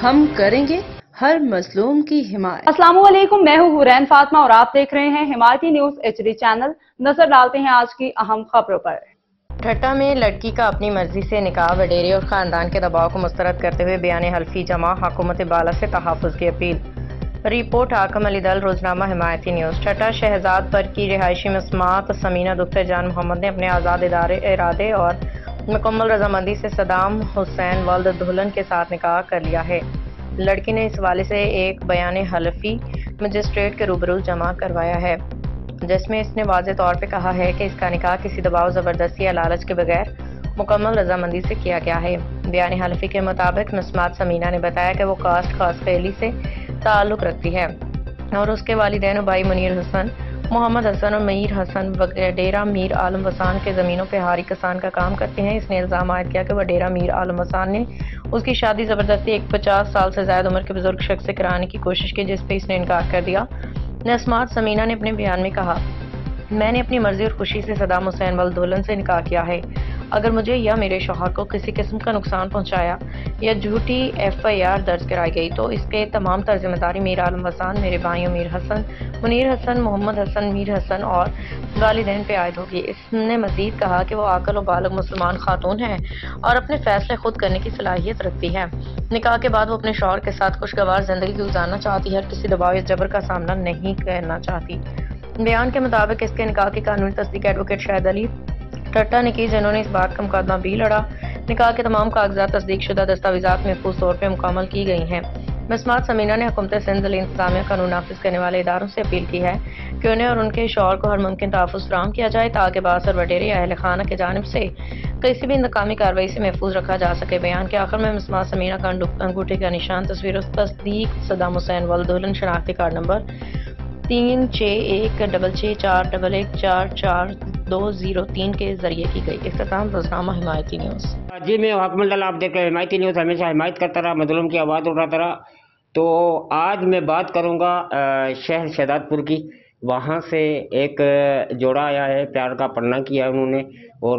ہم کریں گے ہر مظلوم کی حمایت۔ السلام علیکم، میں ہوں حورین فاطمہ اور آپ دیکھ رہے ہیں حمایتی نیوز HD چینل۔ نظر ڈالتے ہیں آج کی اہم خبروں پر۔ ٹھٹہ میں لڑکی کا اپنی مرضی سے نکاح، وڈیرے اور خاندان کے دباؤ کو مسترد کرتے ہوئے بیان حلفی جمع، حکومت بالا سے تحفظ کی اپیل۔ رپورٹ حاکم علی دل، روزنامہ حمایتی نیوز۔ ٹھٹہ شہزاد پر کی رہائشی مسمات سمینہ دختر جان محمد نے اپنے آزاد ارادے اور مکمل رضامندی سے صدام حسین ولد دلہن کے ساتھ نکاح کر لیا ہے۔ لڑکی نے اس حوالے سے ایک بیان حلفی مجسٹریٹ کے روبرو جمع کروایا ہے، جس میں اس نے واضح طور پہ کہا ہے کہ اس کا نکاح کسی دباؤ، زبردستی یا لالچ کے بغیر مکمل رضامندی سے کیا گیا ہے۔ بیان حلفی کے مطابق مسمات سمینہ نے بتایا کہ وہ کاسٹ خاص فیلی سے تعلق رکھتی ہے اور اس کے والدین و بھائی منیر حسن، محمد حسن اور میر حسن وڈیرہ میر عالم وسان کے زمینوں پہ ہاری کسان کا کام کرتے ہیں۔ اس نے الزام عائد کیا کہ وڈیرہ میر عالم وسان نے اس کی شادی زبردستی ایک 50 سال سے زائد عمر کے بزرگ شخص سے کرانے کی کوشش کی، جس پہ اس نے انکار کر دیا۔ مسمات سمینہ نے اپنے بیان میں کہا، میں نے اپنی مرضی اور خوشی سے صدام حسین ولد دلہن سے نکاح کیا ہے۔ اگر مجھے یا میرے شوہر کو کسی قسم کا نقصان پہنچایا یا جھوٹی FIR درج کرائی گئی تو اس کے تمام تر ذمہ داری میر عالم وسان، میرے بھائیوں میر حسن، منیر حسن، محمد حسن، میر حسن اور والدین پہ عائد ہوگی۔ اس نے مزید کہا کہ وہ عاقل و بالغ مسلمان خاتون ہے اور اپنے فیصلے خود کرنے کی صلاحیت رکھتی ہے۔ نکاح کے بعد وہ اپنے شوہر کے ساتھ خوشگوار زندگی گزارنا چاہتی ہے اور کسی دباؤ یا جبر کا سامنا نہیں کرنا چاہتی۔ بیان کے مطابق اس کے نکاح کی قانونی تصدیق ایڈوکیٹ شاہد علی ٹھٹہ نے کی، جنہوں نے اس بات کا مقدمہ بھی لڑا۔ نکاح کے تمام کاغذات، تصدیق شدہ دستاویزات محفوظ طور پہ مکمل کی گئی ہیں۔ مسمات سمینہ نے حکومت سندھ ضلعی انتظامیہ قانون نافذ کرنے والے اداروں سے اپیل کی ہے کہ انہیں اور ان کے شوہر کو ہر ممکن تحفظ فراہم کیا جائے تاکہ بااثر وڈیرے یا اہل خانہ کی جانب سے کسی بھی انتقامی کارروائی سے محفوظ رکھا جا سکے۔ بیان کے آخر میں مسمات سمینہ کا انگوٹھے کا نشان، تصویر و تصدیق صدام حسین ولد دلہن شناختی کارڈ نمبر 361611444203 کے ذریعے کی گئی۔ اختتام روزنامہ حمایتی نیوز۔ جی میں حکم اللہ، آپ دیکھ رہے ہیں حمایتی نیوز، ہمیشہ حمایت کرتا رہا، مظلوم کی آواز اٹھاتا رہا۔ تو آج میں بات کروں گا شہر شہزاد پور کی۔ وہاں سے ایک جوڑا آیا ہے، پیار کا پڑھنا کیا ہے انہوں نے اور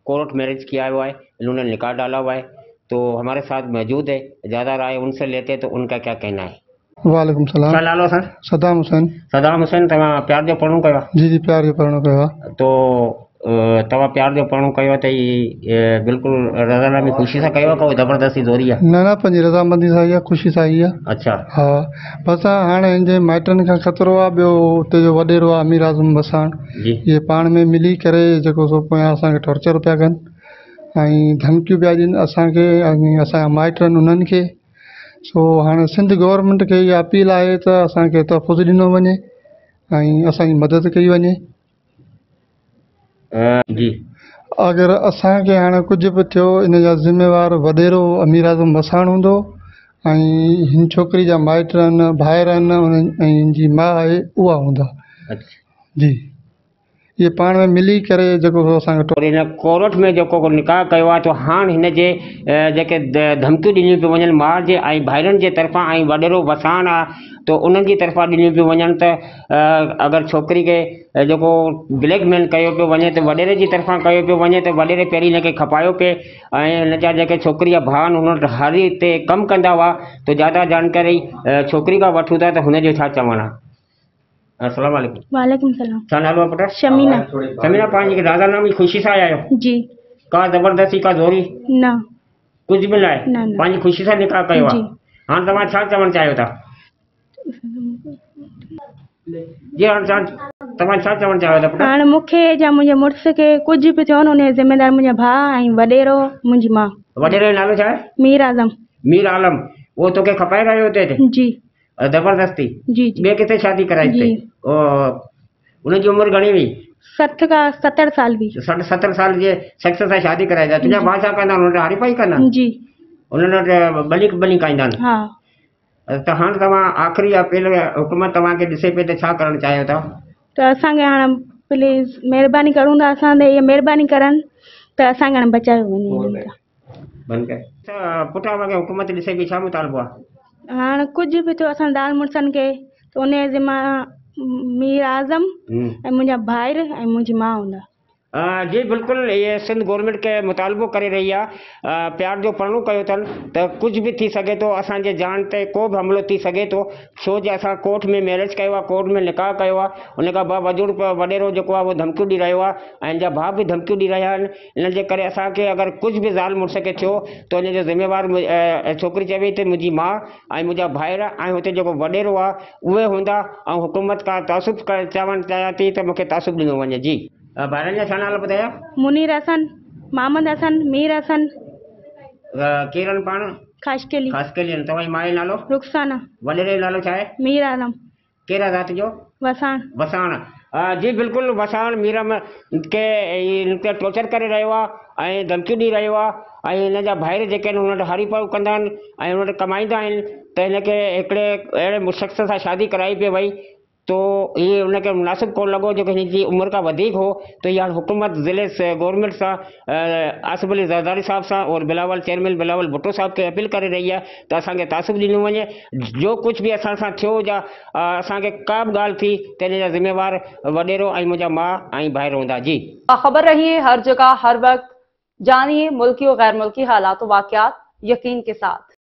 کورٹ میرج کیا ہوا ہے، انہوں نے نکاح ڈالا ہوا ہے۔ تو ہمارے ساتھ موجود ہے، زیادہ رائے ان سے لیتے تو ان کا کیا کہنا ہے۔ وعلیکم السلام۔ کیا نالو سر؟ Saddam Hussein. صدام حسین، تمام پیار جو پڑھوں کیا؟ جی پیار جو پڑھنو کیا تو تمام پیار جو پڑھوں کیا تو یہ بالکل رضا میں خوشی سے کیا کوئی زبردستی زوری ہے؟ نہ پنجی رضامندی سے ہے، خوشی سے ہی ہے۔ اچھا ہاں، بس ہاणे ان جے مائٹن کا خطرو ہے، ॿियो हुते जो वॾेरो आहे अमीर आज़म वसाण، जी इहे पाण में मिली करे जेको सो पोयां असांखे टॉर्चर पिया कनि ऐं धमकियूं पिया ॾियनि असांखे ऐं असांजा माइटनि उन्हनि खे। सो हाणे सिंध गवर्नमेंट खे इहा अपील आहे त असांखे तहफ़ुज़ ॾिनो वञे ऐं असांजी मदद कई वञे। जी अगरि असांखे हाणे कुझु बि थियो, इन जा ज़िम्मेवार वॾेरो अमीर आज़म वसाण हूंदो ऐं हिन छोकिरी जा माइट आहिनि, भाइर आहिनि ऐं हिन जी माउ आहे उहा हूंदा। अच्छा जी, इहे पाण में मिली करे जेको असांखे और इन कोर्ट में जेको निकाह कयो आहे, तो हाणे हिन जे जेके धमकियूं ॾिनियूं पियूं वञनि माउ जे ऐं भाइरनि जे तरफ़ां ऐं वॾेरो वसाण आहे तो उन्हनि जी तरफ़ां ॾिनियूं पियूं वञनि त अगरि छोकिरी खे जेको ब्लैकमेल कयो पियो वञे त वॾेरे जी तरफ़ां कयो पियो वञे त वॾेरे पहिरीं हिनखे खपायो पिए ऐं हिन जा जेके छोकिरी जा भाउ आहिनि हुन हर हिते कमु कंदा हुआ। तो ज़्यादा जानकारी छोकिरी खां वठूं था त हुनजो छा चवणु आहे। अस्सलाम वालेकुम। वालेकुम सलाम। छा नालो आहे पुटु? शमीना। शमीना, पंहिंजी दादा नामी ख़ुशी सां आया आहियो? जी। का ज़बरदस्ती का ज़ोरी? न, कुझु बि न आहे, न न। पंहिंजी ख़ुशी सां निकाह कयो आहे। जी। हाणे तव्हां छा चवणु चाहियो था? जी हाणे तव्हां छा चवणु चाहियो था पुटु? हाणे मूंखे या मुंहिंजे मुड़ुस खे कुझु बि थियो न, उनजो ज़िम्मेदार मुंहिंजा भाउ ऐं वॾेरो मुंहिंजी माउ। वॾेरे जो नालो छा आहे? मीर आज़म। मीर आलम। उहो तोखे खपाए रहियो हुते जी ज़बरदस्ती? जी जी। ॿिए किथे शादी कराई जी। उनजी उमिरि घणी हुई? 60 खां 70 साल भी। 60-70 साल जे शख़्स सां शादी कराई आहे। तुंहिंजा भाउ छा कंदा आहिनि? हुन हरी पाई कंदा आहिनि? जी। उन्हनि वटि बली कंदा आहिनि? हा। त हाणे तव्हां आख़िरी अपील हुकूमत तव्हांखे ॾिसे पई त छा करणु चाहियो था? त असांखे हाणे प्लीज़ महिरबानी करूं था, असां ते इहा महिरबानी करनि त असांखे हाणे बचायो वञे हिननि खां। बंदि करे पुटु तव्हांखे हुकूमत ॾिसे पई, छा मुतालबो आहे? हाणे कुझु बि थियो असां दाल मुड़ुसनि खे त उन जे ज़िम्मा मीर आज़म ऐं मुंहिंजा भाइर ऐं मुंहिंजी माउ हूंदा। जी बिल्कुल, ये सिंध गवर्नमेंट के मुतालबो करे रही है। प्यार जो परणो कयो अथनि त कुछ भी थी सके तो असांजे जान ते को भी हमलो थी सके तो, छो जे असां कोर्ट में मैरिज कयो आहे, कोर्ट में निकाह कयो आहे। उन खां बुजुर्ग वॾेरो जेको आहे उहो धमकियूं ॾेई रहियो आहे ऐं हिन जा भाउ बि धमकियूं ॾेई रहिया आहिनि। इन जे करे असांखे अगरि कुझु बि ज़ाल मुड़ुस खे थियो त इन जो ज़िम्मेवार छोकिरी चवे थी मुंहिंजी माउ ऐं मुंहिंजा भाइर ऐं हुते जेको वॾेरो आहे उहे हूंदा ऐं हुकूमत खां तासुब चवणु चाहियां थी त मूंखे तासुब ॾिनो वञे। जी ॿारनि जा छा नाला ॿुधाया? मुनीर हसन, मोहम्मद हसन, मीर हसन, केरनि पाण खाशकेली, ख़ासि करे तव्हांजी माउ जो नालो? रुखसाना, वॾेरे जो नालो छा आहे? मीर आलम, कहिड़ा ज़ात जो? वसाण। वसाण। जी बिल्कुलु, वसाण मीरम के हिन ते टॉर्चर करे रहियो आहे ऐं धमकियूं ॾेई रहियो आहे ऐं हिन जा भाइर जेके आहिनि हुन वटि हरी पाऊ कंदा आहिनि ऐं हुन वटि कमाईंदा आहिनि त हिनखे हिकिड़े अहिड़े शख़्स सां शादी कराई पई वई तो ये उनके मुनासिब कोन लॻो जेको हिन जी उमिरि खां वधीक हो। तो इहा हुकूमत ज़िले गवर्नमेंट सां आसिफ अली ज़रदारी साहब सां और बिलावल चेयरमैन बिलावल भुट्टो साहब खे अपील करे रही आहे त असांखे तासुब ॾिनो वञे। जो कुझु बि असां सां थियो या असांखे का बि ॻाल्हि थी त हिन जा ज़िम्मेवार वॾेरो ऐं मुंहिंजा माउ ऐं भाइर हूंदा। जी खबर रहिए हर जगह हर वक्त, जानिए मुल्की और गैर मुल्की हालात वाक़यात यकीन के साथ।